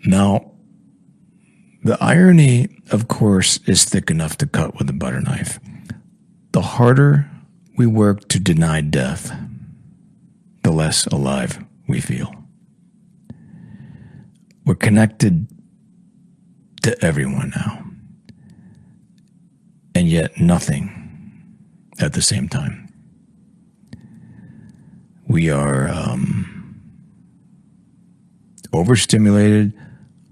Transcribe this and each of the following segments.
Now, the irony, of course, is thick enough to cut with a butter knife. The harder we work to deny death, the less alive we feel. We're connected to everyone now, and yet nothing at the same time. We are overstimulated,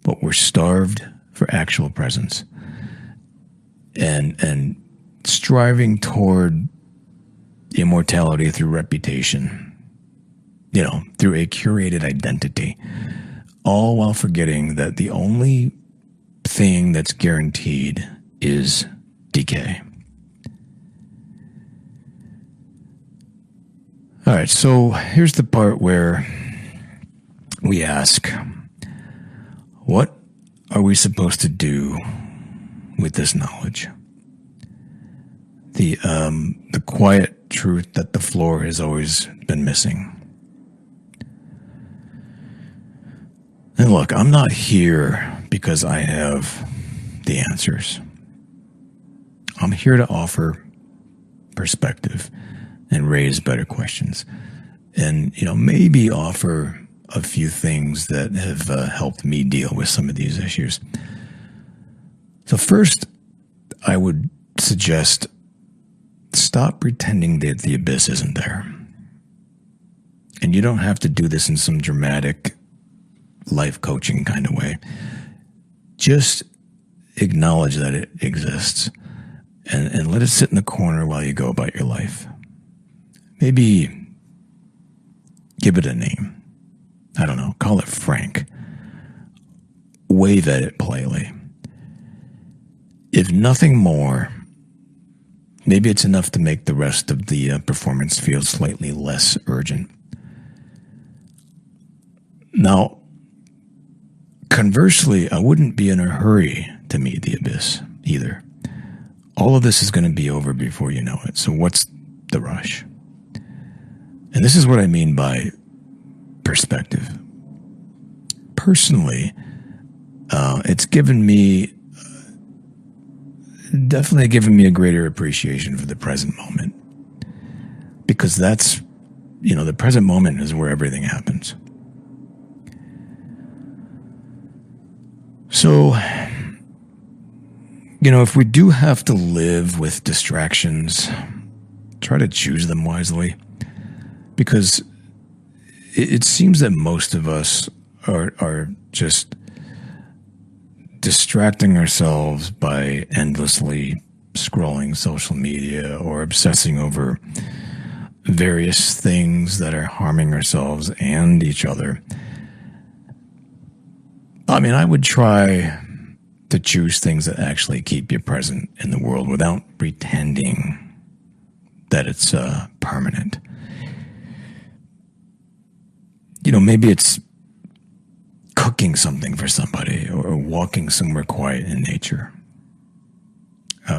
but we're starved for actual presence, and striving toward immortality through reputation, through a curated identity, all while forgetting that the only thing that's guaranteed is decay. All right, so here's the part where we ask, what are we supposed to do with this knowledge? The quiet truth that the floor has always been missing. And look, I'm not here because I have the answers. I'm here to offer perspective and raise better questions, and maybe offer a few things that have helped me deal with some of these issues. So first, I would suggest stop pretending that the abyss isn't there. And you don't have to do this in some dramatic life coaching kind of way. Just acknowledge that it exists and let it sit in the corner while you go about your life. Maybe give it a name. I don't know, call it Frank. Wave at it politely. If nothing more, maybe it's enough to make the rest of the performance feel slightly less urgent. Now, conversely, I wouldn't be in a hurry to meet the abyss either. All of this is going to be over before you know it, so what's the rush? And this is what I mean by perspective. Personally, it's definitely given me a greater appreciation for the present moment. Because that's, the present moment is where everything happens. So, if we do have to live with distractions, try to choose them wisely. Because it seems that most of us are just distracting ourselves by endlessly scrolling social media or obsessing over various things that are harming ourselves and each other. I mean, I would try to choose things that actually keep you present in the world without pretending that it's permanent. Maybe it's cooking something for somebody or walking somewhere quiet in nature.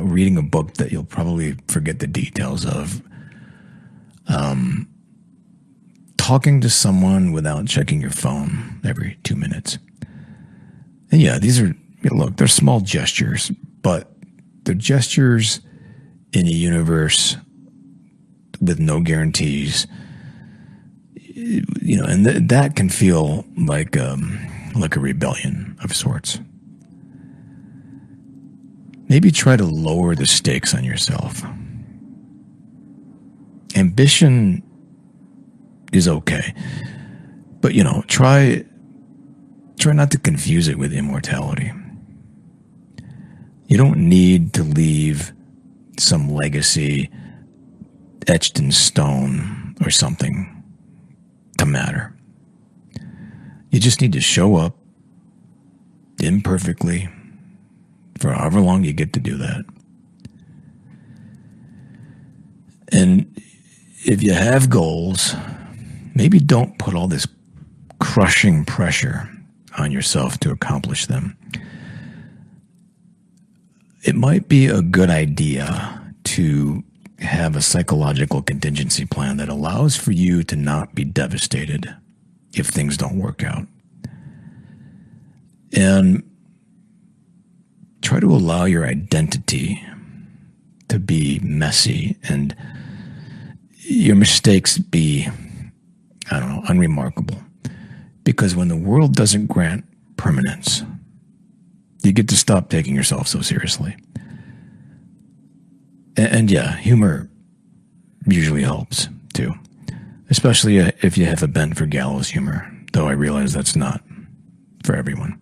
Reading a book that you'll probably forget the details of. Talking to someone without checking your phone every 2 minutes. And yeah, these are, they're small gestures, but they're gestures in a universe with no guarantees. And that can feel like a rebellion of sorts. Maybe try to lower the stakes on yourself. Ambition is okay, but try not to confuse it with immortality. You don't need to leave some legacy etched in stone or something to matter. You just need to show up imperfectly for however long you get to do that. And if you have goals, maybe don't put all this crushing pressure on yourself to accomplish them. It might be a good idea to have a psychological contingency plan that allows for you to not be devastated if things don't work out. And try to allow your identity to be messy and your mistakes be, I don't know, unremarkable. Because when the world doesn't grant permanence, you get to stop taking yourself so seriously. And yeah, humor usually helps too, especially if you have a bent for gallows humor, though I realize that's not for everyone.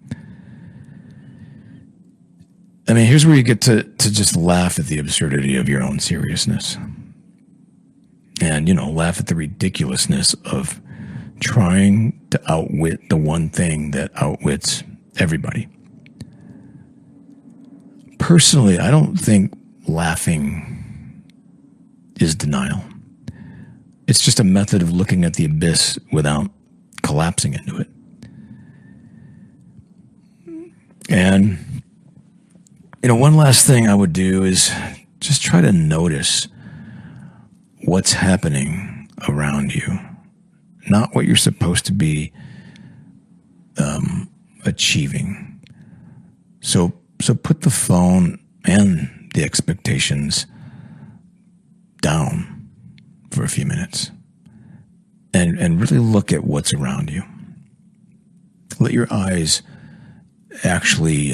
I mean, here's where you get to just laugh at the absurdity of your own seriousness. And, laugh at the ridiculousness of trying to outwit the one thing that outwits everybody. Personally, I don't think laughing is denial. It's just a method of looking at the abyss without collapsing into it. And, one last thing I would do is just try to notice what's happening around you, not what you're supposed to be achieving. So put the phone and the expectations down for a few minutes and really look at what's around you. Let your eyes actually,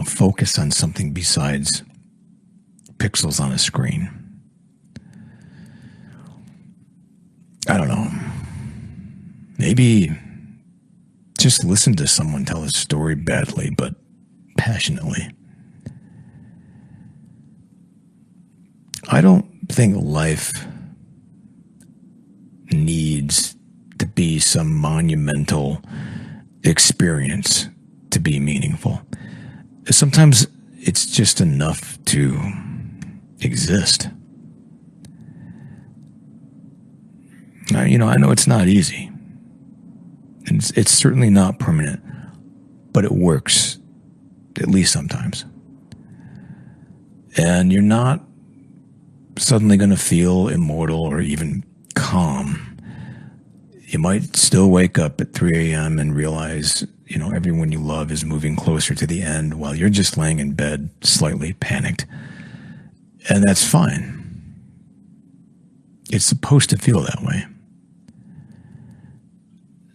focus on something besides pixels on a screen. I don't know. Maybe just listen to someone tell a story badly, but passionately. I don't think life needs to be some monumental experience to be meaningful. Sometimes it's just enough to exist. I know it's not easy. It's certainly not permanent, but it works, at least sometimes. And you're not suddenly going to feel immortal or even calm. You might still wake up at 3 a.m. and realize, everyone you love is moving closer to the end while you're just laying in bed, slightly panicked. And that's fine. It's supposed to feel that way.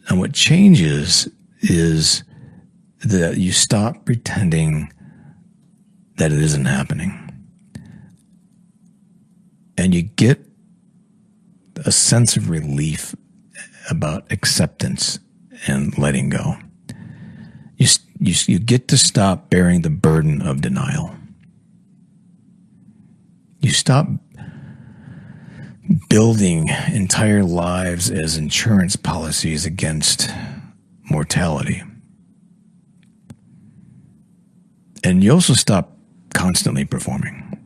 And what changes is that you stop pretending that it isn't happening. And you get a sense of relief about acceptance and letting go. You get to stop bearing the burden of denial. You stop building entire lives as insurance policies against mortality. And you also stop constantly performing.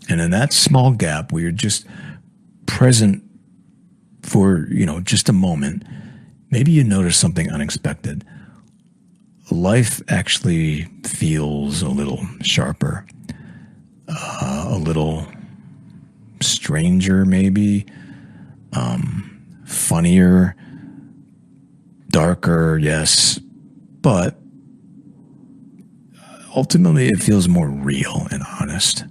And in that small gap where you're just present for, just a moment, maybe you notice something unexpected. Life actually feels a little sharper, a little stranger, maybe, funnier, darker, yes, but ultimately it feels more real and honest.